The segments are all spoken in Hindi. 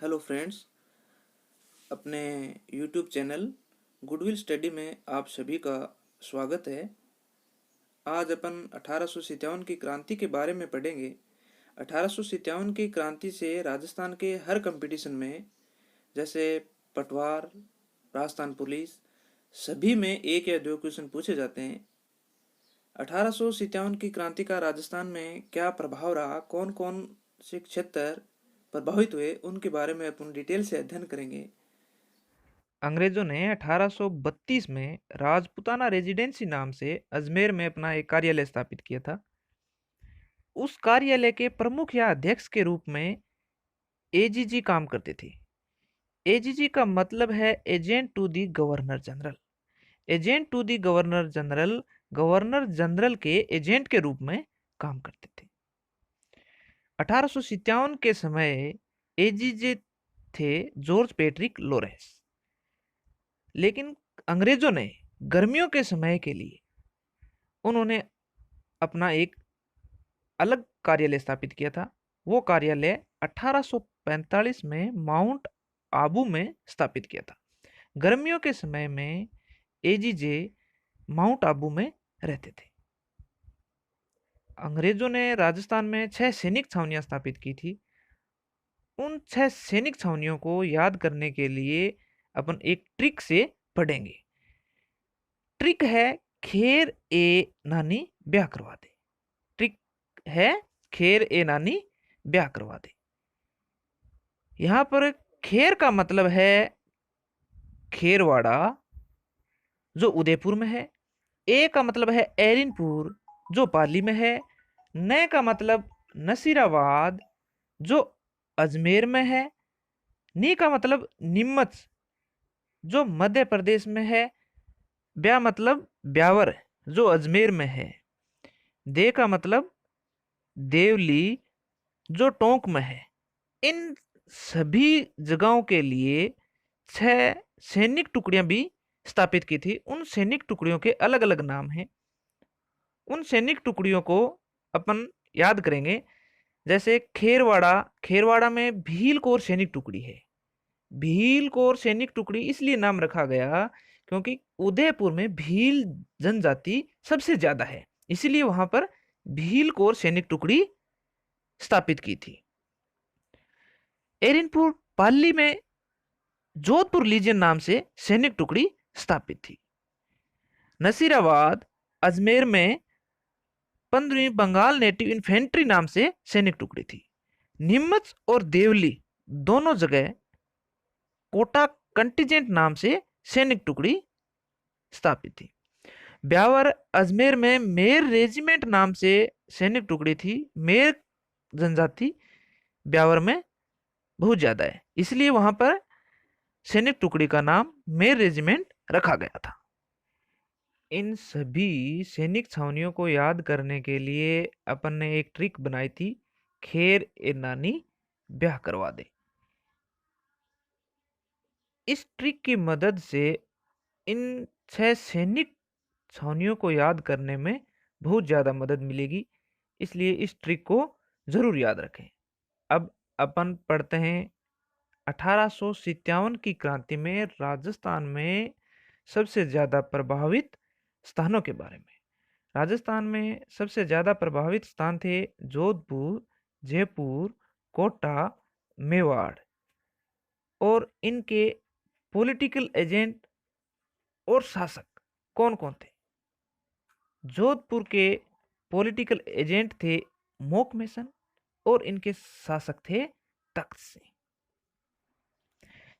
हेलो फ्रेंड्स, अपने यूट्यूब चैनल गुडविल स्टडी में आप सभी का स्वागत है। आज अपन 1857 की क्रांति के बारे में पढ़ेंगे। 1857 की क्रांति से राजस्थान के हर कंपटीशन में, जैसे पटवार, राजस्थान पुलिस, सभी में एक या दो क्वेश्चन पूछे जाते हैं। 1857 की क्रांति का राजस्थान में क्या प्रभाव रहा, कौन कौन से क्षेत्र प्रभावित हुए, उनके बारे में अपन डिटेल से अध्ययन करेंगे। अंग्रेजों ने 1832 में राजपुताना रेजिडेंसी नाम से अजमेर में अपना एक कार्यालय स्थापित किया था। उस कार्यालय के प्रमुख या अध्यक्ष के रूप में एजीजी काम करते थे। एजीजी का मतलब है agent to the governor general. Agent to the governor general governor general के एजेंट के रूप में काम करते थे। 1857 के समय एजीजे थे जॉर्ज पैट्रिक लॉरेंस। लेकिन अंग्रेजों ने गर्मियों के समय के लिए उन्होंने अपना एक अलग कार्यालय स्थापित किया था। वो कार्यालय 1845 में माउंट आबू में स्थापित किया था। गर्मियों के समय में एजीजे माउंट आबू में रहते थे। अंग्रेजों ने राजस्थान में 6 सैनिक छावनियां स्थापित की थी। उन 6 सैनिक छावनियों को याद करने के लिए अपन एक ट्रिक से पढ़ेंगे। ट्रिक है खेर ए नानी ब्याह करवा दे। ट्रिक है खेर ए नानी ब्याह करवा दे। यहां पर खेर का मतलब है खेरवाड़ा, जो उदयपुर में है। ए का मतलब है एरिनपुर, जो पाली में है। न का मतलब नसीराबाद, जो अजमेर में है। नी का मतलब नीमच, जो मध्य प्रदेश में है। ब्या मतलब ब्यावर, जो अजमेर में है। दे का मतलब देवली, जो टोंक में है। इन सभी जगहों के लिए 6 सैनिक टुकड़ियां भी स्थापित की थी। उन सैनिक टुकड़ियों के अलग अलग नाम हैं। उन सैनिक टुकड़ियों को अपन याद करेंगे। जैसे खेरवाड़ा, खेरवाड़ा में भील कोर सैनिक टुकड़ी है। भील कोर सैनिक टुकड़ी इसलिए नाम रखा गया क्योंकि उदयपुर में भील जनजाति सबसे ज्यादा है, इसीलिए वहां पर भील कोर सैनिक टुकड़ी स्थापित की थी। एरिनपुर पाली में जोधपुर लीजियन नाम से सैनिक टुकड़ी स्थापित थी। नसीराबाद अजमेर में 15वीं बंगाल नेटिव इन्फेंट्री नाम से सैनिक टुकड़ी थी। नीमच और देवली दोनों जगह कोटा कंटिजेंट नाम से सैनिक टुकड़ी स्थापित थी। ब्यावर अजमेर में मेर रेजिमेंट नाम से सैनिक टुकड़ी थी। मेर जनजाति ब्यावर में बहुत ज्यादा है, इसलिए वहां पर सैनिक टुकड़ी का नाम मेर रेजिमेंट रखा गया था। इन सभी सैनिक छावनियों को याद करने के लिए अपन ने एक ट्रिक बनाई थी, खेर ए नानी ब्याह करवा दे। इस ट्रिक की मदद से इन 6 सैनिक छावनियों को याद करने में बहुत ज़्यादा मदद मिलेगी, इसलिए इस ट्रिक को ज़रूर याद रखें। अब अपन पढ़ते हैं 1857 की क्रांति में राजस्थान में सबसे ज़्यादा प्रभावित स्थानों के बारे में। राजस्थान में सबसे ज़्यादा प्रभावित स्थान थे जोधपुर, जयपुर, कोटा, मेवाड़। और इनके पॉलिटिकल एजेंट और शासक कौन कौन थे? जोधपुर के पॉलिटिकल एजेंट थे मोकमेसन और इनके शासक थे तख्त सिंह।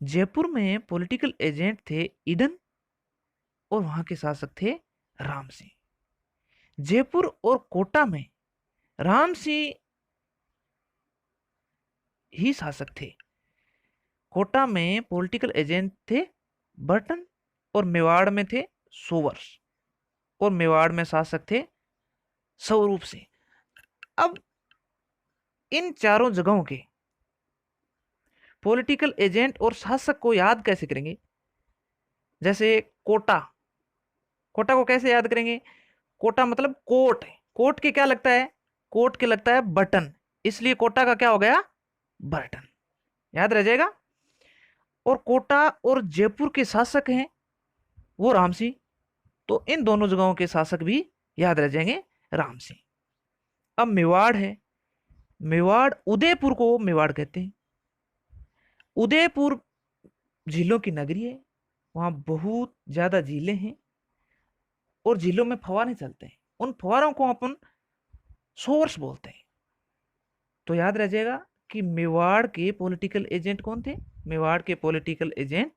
जयपुर में पॉलिटिकल एजेंट थे ईडन और वहां के शासक थे राम सिंह। जयपुर और कोटा में राम सिंह ही शासक थे। कोटा में पॉलिटिकल एजेंट थे बर्टन और मेवाड़ में थे सोवर्स और मेवाड़ में शासक थे स्वरूप सिंह। अब इन चारों जगहों के पॉलिटिकल एजेंट और शासक को याद कैसे करेंगे? जैसे कोटा, कोटा को कैसे याद करेंगे? कोटा मतलब कोट है। कोट के क्या लगता है? कोट के लगता है बटन, इसलिए कोटा का क्या हो गया? बटन। याद रह जाएगा। और कोटा और जयपुर के शासक हैं वो राम सिंह। तो इन दोनों जगहों के शासक भी याद रह जाएंगे राम सिंह। अब मेवाड़ है। मेवाड़, उदयपुर को मेवाड़ कहते हैं। उदयपुर झीलों की नगरी है। वहां बहुत ज्यादा झीलें हैं और झीलों में फव्वारे चलते हैं। उन फव्वारों को अपन सोर्स बोलते हैं। तो याद रह जाएगा कि मेवाड़ के पॉलिटिकल एजेंट कौन थे? मेवाड़ के पॉलिटिकल एजेंट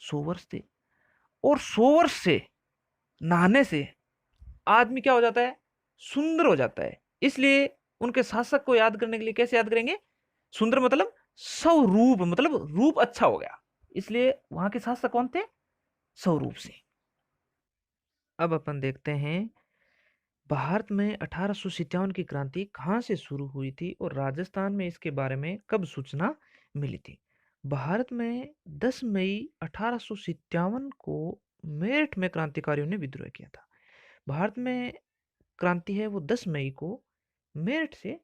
सोवर्स थे। और सोवर्स से नहाने से आदमी क्या हो जाता है? सुंदर हो जाता है। इसलिए उनके शासक को याद करने के लिए कैसे याद करेंगे? सुंदर मतलब स्वरूप, मतलब रूप अच्छा हो गया। इसलिए वहां के शासक कौन थे? स्वरूप सिंह। अब अपन देखते हैं भारत में 1857 की क्रांति कहां से शुरू हुई थी और राजस्थान में इसके बारे में कब सूचना मिली थी। भारत में 10 मई 1857 को मेरठ में क्रांतिकारियों ने विद्रोह किया था। भारत में क्रांति है वो 10 मई को मेरठ से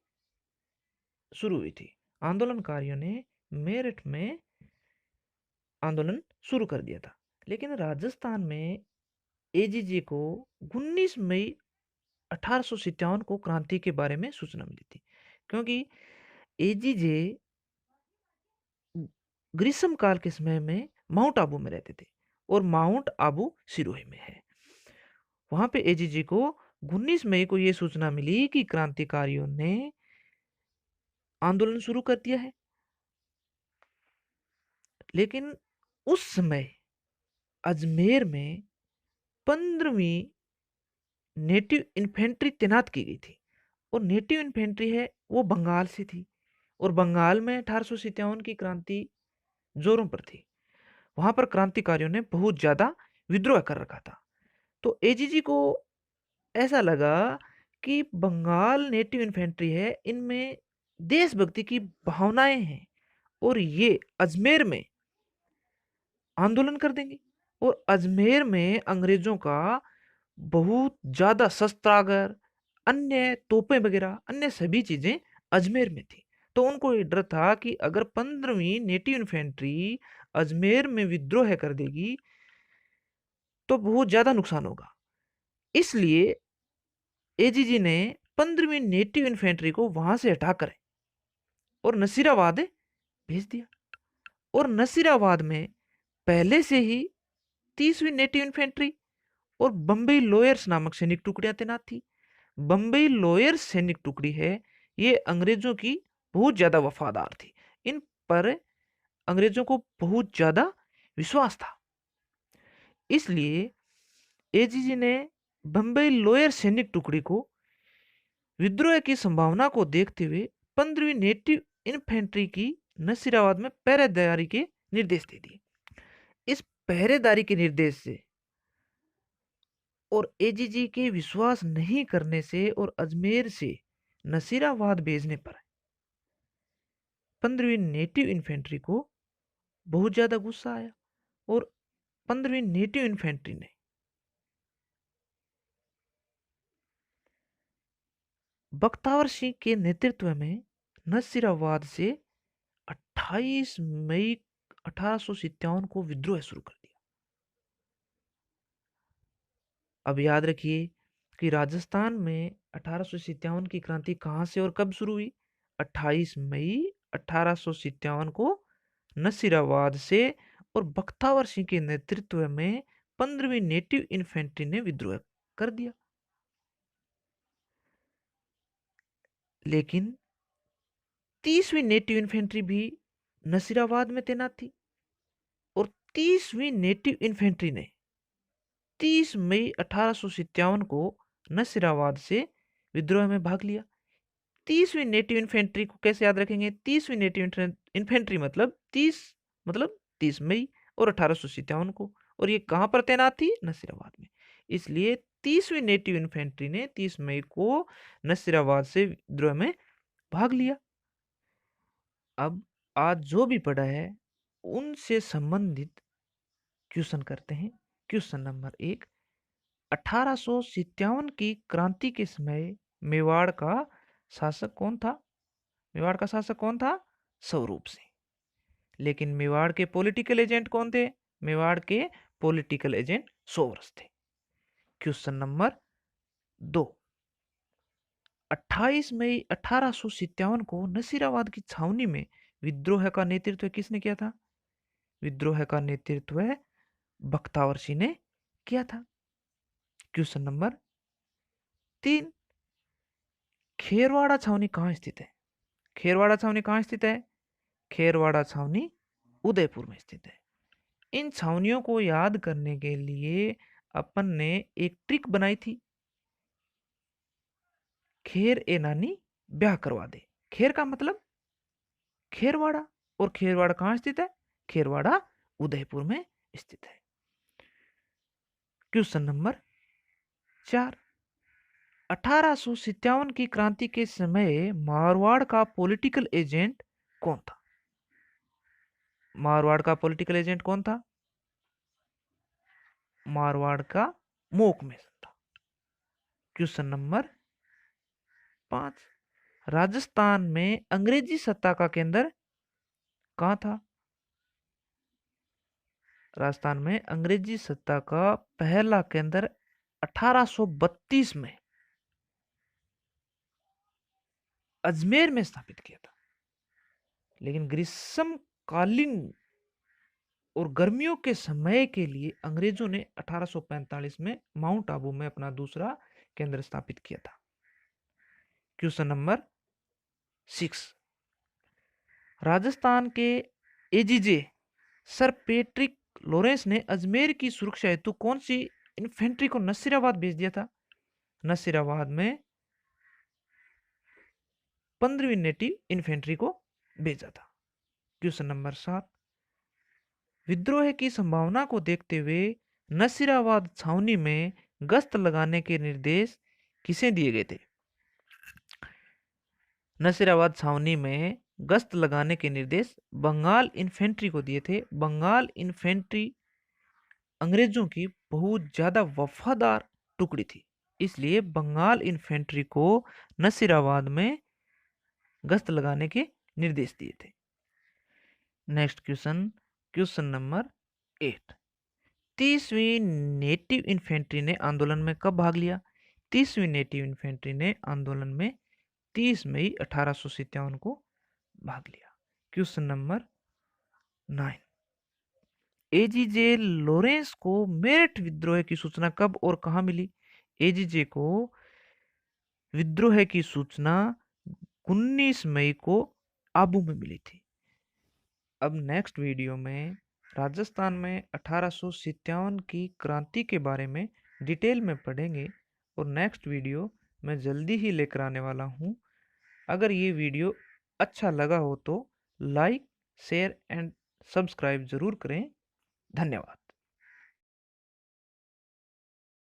शुरू हुई थी। आंदोलनकारियों ने मेरठ में आंदोलन शुरू कर दिया था। लेकिन राजस्थान में एजीजे को 19 मई 1857 को क्रांति के बारे में सूचना मिली थी, क्योंकि एजीजे ग्रीष्म काल के समय में माउंट आबू में रहते थे और माउंट आबू सिरोही में है। वहां पे एजीजे को 19 मई को यह सूचना मिली कि क्रांतिकारियों ने आंदोलन शुरू कर दिया है। लेकिन उस समय अजमेर में 15वीं नेटिव इन्फेंट्री तैनात की गई थी। और नेटिव इन्फेंट्री है वो बंगाल से थी और बंगाल में 1857 की क्रांति जोरों पर थी। वहां पर क्रांतिकारियों ने बहुत ज्यादा विद्रोह कर रखा था। तो एजीजी को ऐसा लगा कि बंगाल नेटिव इन्फेंट्री है, इनमें देशभक्ति की भावनाएं हैं और ये अजमेर में आंदोलन कर देंगे। और अजमेर में अंग्रेजों का बहुत ज्यादा शस्त्रागार, अन्य तोपें वगैरह, अन्य सभी चीजें अजमेर में थी। तो उनको ये डर था कि अगर 15वीं नेटिव इन्फेंट्री अजमेर में विद्रोह कर देगी तो बहुत ज्यादा नुकसान होगा। इसलिए एजीजी ने 15वीं नेटिव इन्फेंट्री को वहां से हटाकर और नसीराबाद भेज दिया। और नसीराबाद में पहले से ही 30वीं नेटिव इन्फेंट्री और बम्बई लॉयर्स नामक सैनिक टुकड़ियां तैनात थी। बम्बई लॉयर्स सैनिक टुकड़ी है, ये अंग्रेजों की बहुत ज्यादा वफादार थी। इन पर अंग्रेजों को बहुत ज्यादा विश्वास था। इसलिए एजीजी ने बम्बई लॉयर सैनिक टुकड़ी को विद्रोह की संभावना को देखते हुए 15वीं नेटिव इन्फेंट्री की नसीराबाद में पहरेदारी के निर्देश दे दिए। इस पहरेदारी के निर्देश से और एजीजी के विश्वास नहीं करने से और अजमेर से नसीराबाद भेजने पर 15वीं नेटिव इन्फेंट्री को बहुत ज्यादा गुस्सा आया और 15वीं नेटिव इन्फेंट्री ने बख्तावर सिंह के नेतृत्व में नसीराबाद से 28 मई 1857 को विद्रोह शुरू कर दिया। अब याद रखिए कि राजस्थान में 1857 की क्रांति कहां से और कब शुरू हुई? 28 मई 1857 को नसीराबाद से और बख्तावर सिंह के नेतृत्व में 15वीं नेटिव इन्फेंट्री ने विद्रोह कर दिया। लेकिन 30वीं नेटिव इन्फेंट्री भी नसीराबाद में तैनात थी और 30वीं नेटिव इन्फेंट्री ने 30 मई 1857 को नसीराबाद से विद्रोह में भाग लिया। 30वीं नेटिव इन्फेंट्री को कैसे याद रखेंगे? 30वीं नेटिव इन्फेंट्री मतलब 30 मई और 1857 को। और ये कहां पर तैनात थी? नसीराबाद में। इसलिए 30वीं नेटिव इन्फेंट्री ने 30 मई को नसीराबाद से विद्रोह में भाग लिया। अब आज जो भी पढ़ा है उनसे संबंधित क्वेश्चन करते हैं। क्वेश्चन नंबर 1, 1857 की क्रांति के समय मेवाड़ का शासक कौन था? मेवाड़ का शासक कौन था? स्वरूप सिंह। लेकिन मेवाड़ के पॉलिटिकल एजेंट कौन थे? मेवाड़ के पॉलिटिकल एजेंट सोवरस थे। क्वेश्चन नंबर 2, 28 मई 1857 को नसीराबाद की छावनी में विद्रोह का नेतृत्व किसने किया था? विद्रोह का नेतृत्व बख्तावर सिंह ने किया था। क्वेश्चन नंबर 3, खेरवाड़ा छावनी कहाँ स्थित है? खेरवाड़ा छावनी कहाँ स्थित है? खेरवाड़ा छावनी उदयपुर में स्थित है। इन छावनियों को याद करने के लिए अपन ने एक ट्रिक बनाई थी, खेर ए नानी ब्याह करवा दे। खेर का मतलब खेरवाड़ा, और खेरवाड़ा कहाँ स्थित है? खेरवाड़ा उदयपुर में स्थित है। क्वेश्चन नंबर 4, 1857 की क्रांति के समय मारवाड़ का पॉलिटिकल एजेंट कौन था? मारवाड़ का पॉलिटिकल एजेंट कौन था? मारवाड़ का मोकमेसन था। क्वेश्चन नंबर 5, राजस्थान में अंग्रेजी सत्ता का केंद्र कहाँ था? राजस्थान में अंग्रेजी सत्ता का पहला केंद्र 1832 में अजमेर में स्थापित किया था। लेकिन ग्रीष्मकालीन और गर्मियों के समय के लिए अंग्रेजों ने 1845 में माउंट आबू में अपना दूसरा केंद्र स्थापित किया था। क्वेश्चन नंबर 6, राजस्थान के एजीजे सर पैट्रिक लॉरेंस ने अजमेर की सुरक्षा हेतु कौन सी इन्फेंट्री को नसीराबाद भेज दिया था? नसीराबाद में 15वीं नेटिव इन्फेंट्री को भेजा था। क्वेश्चन नंबर 7, विद्रोह की संभावना को देखते हुए नसीराबाद छावनी में गश्त लगाने के निर्देश किसे दिए गए थे? नसीराबाद छावनी में गश्त लगाने के निर्देश बंगाल इन्फेंट्री को दिए थे। बंगाल इन्फेंट्री अंग्रेजों की बहुत ज्यादा वफादार टुकड़ी थी, इसलिए बंगाल इन्फेंट्री को नसीराबाद में गश्त लगाने के निर्देश दिए थे। नेक्स्ट क्वेश्चन, क्वेश्चन नंबर 8, 30वीं नेटिव इन्फेंट्री ने आंदोलन में कब भाग लिया? 30वीं नेटिव इन्फेंट्री ने आंदोलन में 30 मई 1857 को भाग लिया। क्वेश्चन नंबर 9, एजीजे लॉरेंस को मेरठ विद्रोह की सूचना कब और कहां मिली? एजीजे को विद्रोह की सूचना 19 मई को आबू में मिली थी। अब नेक्स्ट वीडियो में राजस्थान में 1857 की क्रांति के बारे में डिटेल में पढ़ेंगे, और नेक्स्ट वीडियो मैं जल्दी ही लेकर आने वाला हूँ। अगर ये वीडियो अच्छा लगा हो तो लाइक, शेयर एंड सब्सक्राइब जरूर करें। धन्यवाद।